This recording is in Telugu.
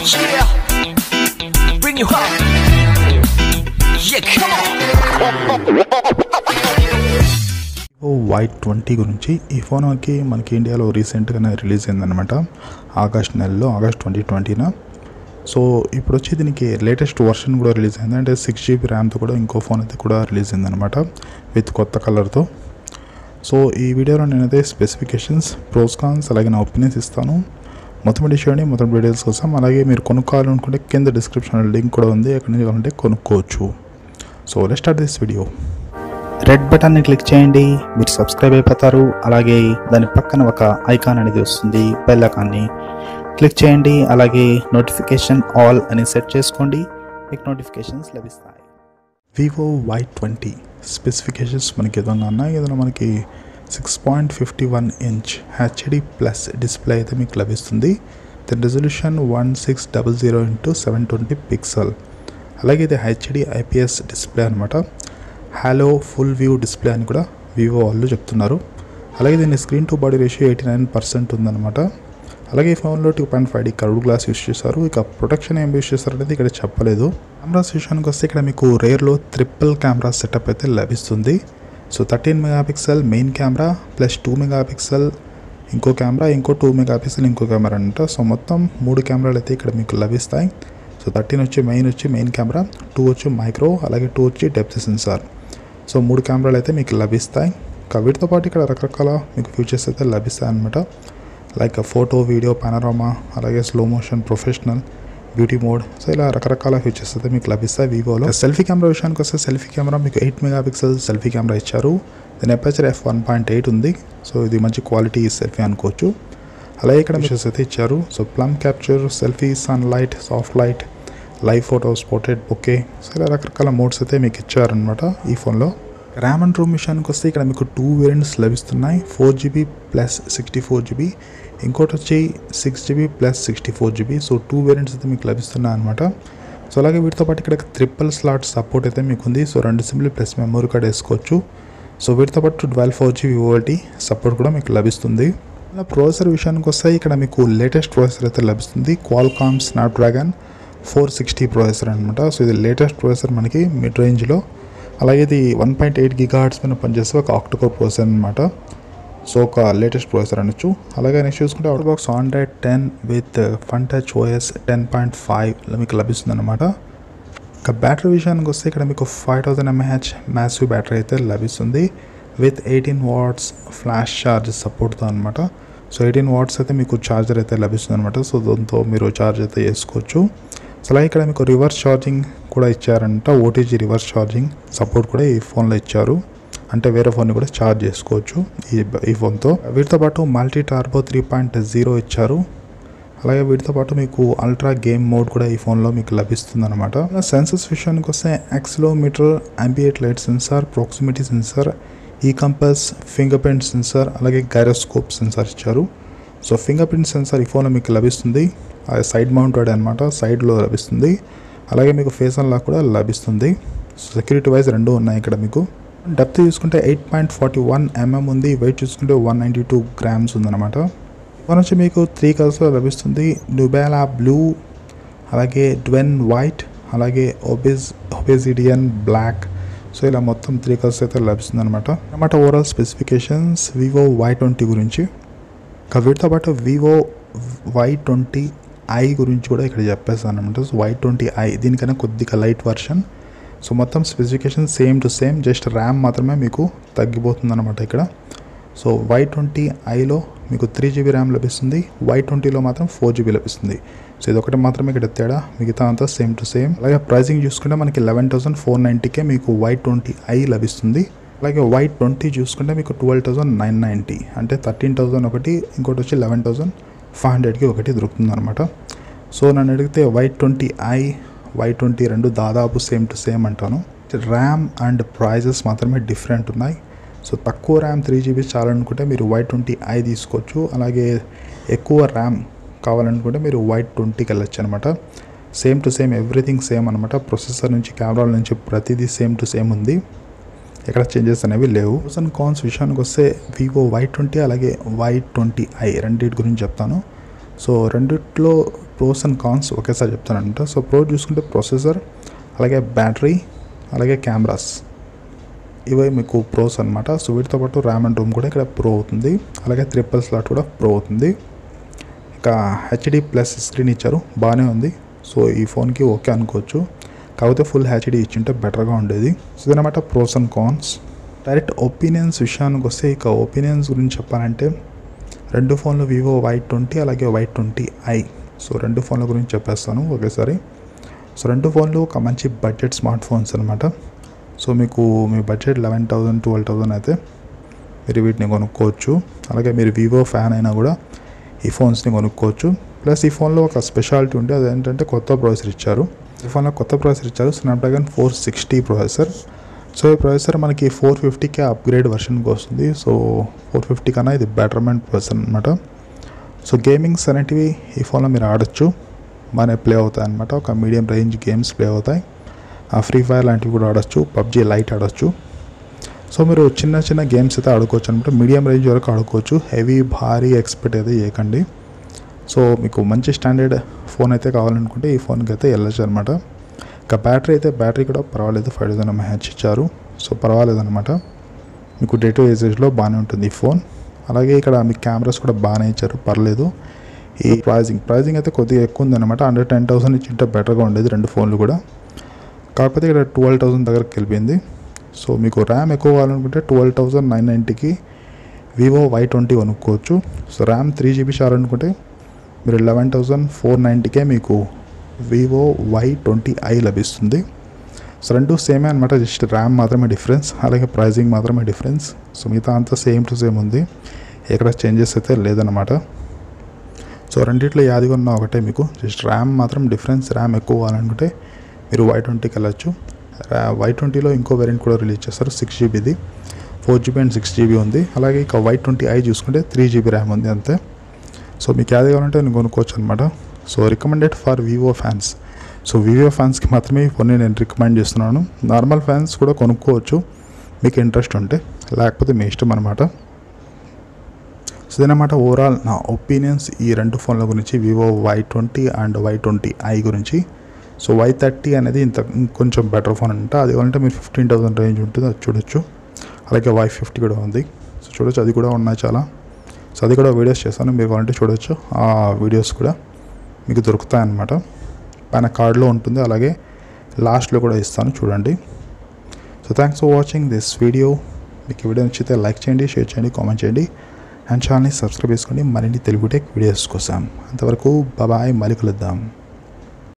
Yeah, bring you up. Yeah, come on. Y20 గురించి ఈ ఫోన్ మనకి ఇండియాలో రీసెంట్గానే రిలీజ్ అయిందనమాట. ఆగస్ట్ 2020న. సో ఇప్పుడు వచ్చి దీనికి లేటెస్ట్ వర్షన్ కూడా రిలీజ్ అయింది. అంటే 6GB ర్యామ్తో కూడా ఇంకో ఫోన్ అయితే కూడా రిలీజ్ అయిందనమాట విత్ కొత్త కలర్తో. సో ఈ వీడియోలో నేనైతే స్పెసిఫికేషన్స్, ప్రోస్ కాన్స్ అలాగే నా ఒపీనియన్స్ ఇస్తాను. మొత్తం మొత్తం డీటెయిల్స్ కోసం. అలాగే మీరు కొనుక్కోవాలనుకుంటే కింద డిస్క్రిప్షన్లో లింక్ కూడా ఉంది, ఎక్కడి నుంచి కావాలంటే కొనుక్కోవచ్చు. So let's start this video. Red బటన్ని క్లిక్ చేయండి, మీరు సబ్స్క్రైబ్ అయిపోతారు. అలాగే దాని పక్కన ఒక ఐకాన్ అనేది వస్తుంది, బెల్ ఐకాన్ని క్లిక్ చేయండి. అలాగే నోటిఫికేషన్ ఆల్ అని సెట్ చేసుకోండి, మీకు నోటిఫికేషన్స్ లభిస్తాయి. Vivo Y20 స్పెసిఫికేషన్స్ మనకి ఏదైనా ఉన్నాయి. ఏదైనా మనకి 6.51 ఇంచ్ హెచ్డి ప్లస్ డిస్ప్లే అయితే మీకు లభిస్తుంది. దాని రెజల్యూషన్ 1600x720 పిక్సెల్. అలాగే ఇది హెచ్డి ఐపీఎస్ డిస్ప్లే అనమాట. హాలో ఫుల్ వ్యూ డిస్ప్లే అని కూడా వివో వాళ్ళు చెప్తున్నారు. అలాగే దీని స్క్రీన్ టు బాడీ రేషియో 89% ఉందన్నమాట. అలాగే ఈ ఫోన్లో 2.5D కర్వ్డ్ గ్లాస్ యూస్ చేశారు. ఇక ప్రొటెక్షన్ ఏం యూస్ చేస్తారు అనేది ఇక్కడ చెప్పలేదు. కెమెరాస్ విషయానికి వస్తే ఇక్కడ మీకు రేర్లో ట్రిపుల్ కెమెరా సెటప్ అయితే లభిస్తుంది. So 13 megapixel main camera plus 2 megapixel ఇంకో కెమెరా, ఇంకో 2 మెగాపిక్సెల్ ఇంకో కెమెరా అంట. సో మొత్తం 3 కెమెరాలు అయితే ఇక్కడ మీకు లభిస్తాయి. సో 13 వచ్చి మెయిన్ కెమెరా, 2 వచ్చి మైక్రో, అలాగే 2 వచ్చి డెప్త్ సెన్సార్. సో 3 కెమెరాలు అయితే మీకు లభిస్తాయి. వీటితో పాటు ఇక్కడ రకరకాల మీకు ఫీచర్స్ అయితే లభిస్తాయి అన్నమాట. లైక్ ఫోటో, వీడియో, పానోరామా, అలాగే slow motion, professional, beauty mode. So ఇలా రకరకాల ఫీచర్స్ అయితే మీకు లభిస్తాయి వివోలో. సెల్ఫీ కెమెరా విషయానికి వస్తే సెల్ఫీ కెమెరా మీకు 8 మెగాపిక్సెల్ సెల్ఫీ కెమెరా ఇచ్చారు. దీని అపర్చర్ f1.8 ఉంది. సో ఇది మంచి క్వాలిటీ సెల్ఫీ అనుకోవచ్చు. అలాగే ఇక్కడ ఫీచర్స్ అయితే ఇచ్చారు. So palm capture, selfie, sunlight, soft light, live photos, portrait, bokeh. So ఇలా రకరకాల మోడ్స్ అయితే మీకు ఇచ్చారనమాట ఈ ఫోన్లో. ర్యామ్ అండ్ రోమ్ విషయానికి వస్తే ఇక్కడ మీకు 2 వేరియంట్స్ లభిస్తున్నాయి. 4GB ప్లస్ 64GB, ఇంకోటి వచ్చి 6GB plus 64GB. So 2 variants అయితే మీకు లభిస్తున్నాయి అనమాట. సో అలాగే వీటితో పాటు ఇక్కడ ట్రిపుల్ స్లాట్ సపోర్ట్ అయితే మీకు ఉంది. సో 2 సిమ్లు ప్లస్ మెమరీ కార్డ్ వేసుకోవచ్చు. సో వీటితో పాటు 12 Vivo Y20 సపోర్ట్ కూడా మీకు లభిస్తుంది. అలా ప్రాసెసర్ విషయానికి వస్తే ఇక్కడ మీకు లేటెస్ట్ ప్రాసెసర్ అయితే లభిస్తుంది. క్వాల్కామ్ స్నాప్డ్రాగన్ 460 ప్రాసెసర్ అనమాట. సో ఇది లేటెస్ట్ ప్రాసెసర్ మనకి మిడ్ రేంజ్లో. అలాగే ఇది 1.8 GHz పైన పనిచేస్తే ఒక ఆక్టోకోర్ ప్రాసెసర్ అనమాట. సో ఒక లేటెస్ట్ ప్రాసెసర్ అనొచ్చు. అలాగే నెక్స్ట్ చూసుకుంటే out box Android 10 with fun touch OS 10.5 మీకు లభిస్తుంది అనమాట. ఇక బ్యాటరీ విషయానికి వస్తే ఇక్కడ మీకు 5000 mAh మ్యాసివ్ బ్యాటరీ అయితే లభిస్తుంది విత్ 18 watts ఫ్లాష్ ఛార్జ్ సపోర్ట్తో అనమాట. సో 18 watts అయితే మీకు ఛార్జర్ అయితే లభిస్తుంది అనమాట. సో దాంతో మీరు ఛార్జ్ అయితే చేసుకోవచ్చు. సో అలాగే ఇక్కడ మీకు రివర్స్ ఛార్జింగ్ కూడా ఇచ్చారంట. OTG రివర్స్ ఛార్జింగ్ సపోర్ట్ కూడా ఈ ఫోన్లో ఇచ్చారు. అంటే వేరే ఫోన్ని కూడా ఛార్జ్ చేసుకోవచ్చు ఈ ఫోన్తో. వీటితో పాటు మల్టీ టర్బో 3.0 ఇచ్చారు. అలాగే వీటితో పాటు మీకు అల్ట్రా గేమ్ మోడ్ కూడా ఈ ఫోన్లో మీకు లభిస్తుంది అనమాట. సెన్సర్స్ విషయానికి వస్తే accelerometer, ambient light sensor, proximity sensor, ఈ కంపస్, ఫింగర్ ప్రింట్ సెన్సార్, అలాగే గైరోస్కోప్ సెన్సార్ ఇచ్చారు. సో ఫింగర్ ప్రింట్ సెన్సార్ ఈ ఫోన్లో మీకు లభిస్తుంది. సైడ్ మౌంటెడ్ అనమాట, సైడ్లో లభిస్తుంది. అలాగే మీకు ఫేస్ అన్లాక్ కూడా లభిస్తుంది. సెక్యూరిటీ వైజ్ 2 ఉన్నాయి ఇక్కడ మీకు. డెప్త్ చూసుకుంటే 8.41 mm ఉంది. వెయిట్ చూసుకుంటే 192 grams ఉందన్నమాట. ఫోన్ వచ్చి మీకు 3 కలర్స్లో లభిస్తుంది. న్యూబెలా బ్లూ, అలాగే డ్వెన్ వైట్, అలాగే ఒబేసిడియన్ బ్లాక్. సో ఇలా మొత్తం 3 కలర్స్ అయితే లభిస్తుంది అనమాట. ఓవరాల్ స్పెసిఫికేషన్స్ వివో Y20 గురించి. వీటితో పాటు వివో Y20i గురించి కూడా ఇక్కడ చెప్పేస్తాను అనమాట. సో Y20i దీనికన్నా కొద్దిగా లైట్ వర్షన్. సో మొత్తం specification same to same, just RAM మాత్రమే మీకు తగ్గిపోతుంది అనమాట ఇక్కడ. సో Y20iలో మీకు 3GB ర్యామ్ లభిస్తుంది, Y20లో మాత్రం 4GB లభిస్తుంది. సో ఇది ఒకటి మాత్రమే ఇక్కడ తేడా, మిగతా అంతా సేమ్ టు సేమ్. అలాగే ప్రైసింగ్ చూసుకుంటే మనకి 11,490కే మీకు Y20i లభిస్తుంది. అలాగే Y20 చూసుకుంటే మీకు 12,990, అంటే 13,000 ఒకటి, ఇంకోటి వచ్చి 11,500కి ఒకటి దొరుకుతుంది అనమాట. సో నన్ను అడిగితే Y20i, Y20 రెండు దాదాపు సేమ్ టు సేమ్ అంటాను. ర్యామ్ అండ్ ప్రైజెస్ మాత్రమే డిఫరెంట్ ఉన్నాయి. సో తక్కువ ర్యామ్ 3GB చాలనుకుంటే మీరు Y20i తీసుకోవచ్చు. అలాగే ఎక్కువ ర్యామ్ కావాలనుకుంటే మీరు Y20కి వెళ్ళొచ్చు అనమాట. Same to same, everything same అనమాట. ప్రొసెసర్ నుంచి, కెమెరాల నుంచి ప్రతిదీ సేమ్ టు సేమ్ ఉంది. ఎక్కడ చేంజెస్ అనేవి లేవు. ప్రోస్ అండ్ కాన్స్ విషయానికి వస్తే వివో Y20 అలాగే Y20i రెండింటి గురించి చెప్తాను. సో రెండిట్లో ప్రోస్ అండ్ కాన్స్ ఒకేసారి చెప్తానంట. సో ప్రో చూసుకుంటే ప్రాసెసర్, అలాగే బ్యాటరీ, అలాగే కెమెరాస్, ఇవే మీకు ప్రోస్ అనమాట. సో వీటితో పాటు ర్యామ్ అండ్ రోమ్ కూడా ఇక్కడ ప్రో అవుతుంది, అలాగే 3 స్లాట్ కూడా ప్రో అవుతుంది. ఇక హెచ్డి ప్లస్ స్క్రీన్ ఇచ్చారు, బాగానే ఉంది. సో ఈ ఫోన్కి ఓకే అనుకోవచ్చు, కాకపోతే ఫుల్ హెచ్డి ఇచ్చింటే బెటర్గా ఉండేది. సో ఇదన్నమాట pros and cons. Direct opinions విషయానికి వస్తే, ఇక ఒపీనియన్స్ గురించి చెప్పాలంటే రెండు ఫోన్లు వివో Y20 అలాగే Y20i. సో రెండు ఫోన్ల గురించి చెప్పేస్తాను ఒకేసారి. సో రెండు ఫోన్లు ఒక మంచి బడ్జెట్ స్మార్ట్ ఫోన్స్ అనమాట. సో మీకు మీ బడ్జెట్ 11,000 12,000 అయితే మీరు వీటిని కొనుక్కోవచ్చు. అలాగే మీరు వివో ఫ్యాన్ అయినా కూడా ఈ ఫోన్స్ని కొనుక్కోవచ్చు. ప్లస్ ఈ ఫోన్లో ఒక స్పెషాలిటీ ఉంటే అదేంటంటే కొత్త ప్రాసెసర్ ఇచ్చారు. ఈ ఫోన్లో కొత్త ప్రాసెసర్ ఇచ్చారు, స్నాప్డ్రాగన్ 460 ప్రాసెసర్. సో ఈ ప్రాసెసర్ మనకి 450కే అప్గ్రేడ్ వర్షన్కి వస్తుంది. సో 450 కన్నా ఇది బెటర్మెంట్ ప్రాసెసర్ అనమాట. సో గేమింగ్స్ అనేటివి ఈ ఫోన్లో మీరు ఆడొచ్చు, బాగానే ప్లే అవుతాయి అనమాట. ఒక మీడియం రేంజ్ గేమ్స్ ప్లే అవుతాయి. ఫ్రీ ఫైర్ లాంటివి కూడా ఆడొచ్చు, పబ్జీ లైట్ ఆడొచ్చు. సో మీరు చిన్న చిన్న గేమ్స్ అయితే ఆడుకోవచ్చు అనమాట, మీడియం రేంజ్ వరకు ఆడుకోవచ్చు. హెవీ భారీ ఎక్స్పెక్ట్ అయితే చేయకండి. సో మీకు మంచి స్టాండర్డ్ ఫోన్ అయితే కావాలనుకుంటే ఈ ఫోన్కి అయితే వెళ్ళచ్చు అనమాట. ఇక బ్యాటరీ కూడా పర్వాలేదు, 5000 mAh ఇచ్చారు. సో పర్వాలేదన్నమాట, మీకు డే టు యూసేజ్లో బాగానే ఉంటుంది ఈ ఫోన్. అలాగే ఇక్కడ మీకు కెమెరాస్ కూడా బాగానే ఇచ్చారు, పర్లేదు. ఈ ప్రైజింగ్ అయితే కొద్దిగా ఎక్కువ ఉందన్నమాట. అండర్ 10,000 ఇచ్చింటే బెటర్గా ఉండేది రెండు ఫోన్లు కూడా. కాకపోతే ఇక్కడ 12,000 దగ్గరకు వెళ్ళిపోయింది. సో మీకు ర్యామ్ ఎక్కువ కావాలనుకుంటే 12,990కి వివో Y20 కొనుక్కోవచ్చు. సో ర్యామ్ 3GB చాలనుకుంటే మీరు 11,490కే మీకు వివో Y20i లభిస్తుంది. సో రెండు సేమే అనమాట, జస్ట్ ర్యామ్ మాత్రమే డిఫరెన్స్, అలాగే ప్రైజింగ్ మాత్రమే డిఫరెన్స్. సో మిగతా అంతా సేమ్ టు సేమ్ ఉంది, ఎక్కడ చేంజెస్ అయితే లేదన్నమాట. సో రెండిట్లో యాదిగా ఉన్న ఒకటే, మీకు జస్ట్ ర్యామ్ మాత్రం డిఫరెన్స్. ర్యామ్ ఎక్కువ కావాలనుకుంటే మీరు Y20కి వెళ్ళచ్చు. Y20లో ఇంకో వేరియంట్ కూడా రిలీజ్ చేస్తారు, 6GBది, 4GB అండ్ 6GB ఉంది. అలాగే ఇక Y20i చూసుకుంటే 3GB ర్యామ్ ఉంది అంతే. సో మీకు యాది కావాలంటే నేను కొనుక్కోవచ్చు అనమాట. So recommended for Vivo fans. So Vivo ఫ్యాన్స్కి మాత్రమే ఈ ఫోన్ని నేను రికమెండ్ చేస్తున్నాను. నార్మల్ ఫ్యాన్స్ కూడా కొనుక్కోవచ్చు మీకు ఇంట్రెస్ట్ ఉంటే, లేకపోతే మీ ఇష్టం అనమాట. సో ఇదన్నమాట ఓవరాల్ నా ఒపీనియన్స్ ఈ రెండు ఫోన్ల గురించి, వివో Y20 అండ్ Y20i గురించి. సో Y30 అనేది కొంచెం బెటర్ ఫోన్ అంట, అది కావాలంటే మీరు 15,000 రేంజ్ ఉంటుంది, అది చూడొచ్చు. అలాగే Y50 కూడా ఉంది, సో చూడొచ్చు, అది కూడా ఉన్నాయి చాలా. సో అది కూడా వీడియోస్ చేస్తాను, మీరు కావాలంటే చూడొచ్చు. ఆ వీడియోస్ కూడా మీకు దొరుకుతాయన్నమాట, పైన కార్డులో ఉంటుంది, అలాగే లాస్ట్లో కూడా ఇస్తాను, చూడండి. So thanks for watching this video. మీకు ఈ వీడియో నచ్చితే లైక్ చేయండి, షేర్ చేయండి, కామెంట్ చేయండి, అండ్ ఛానల్ని సబ్స్క్రైబ్ చేసుకోండి మరిన్ని తెలుగు టెక్ వీడియోస్ కోసం. అంతవరకు బాయ్, మళ్ళీ కలుద్దాం.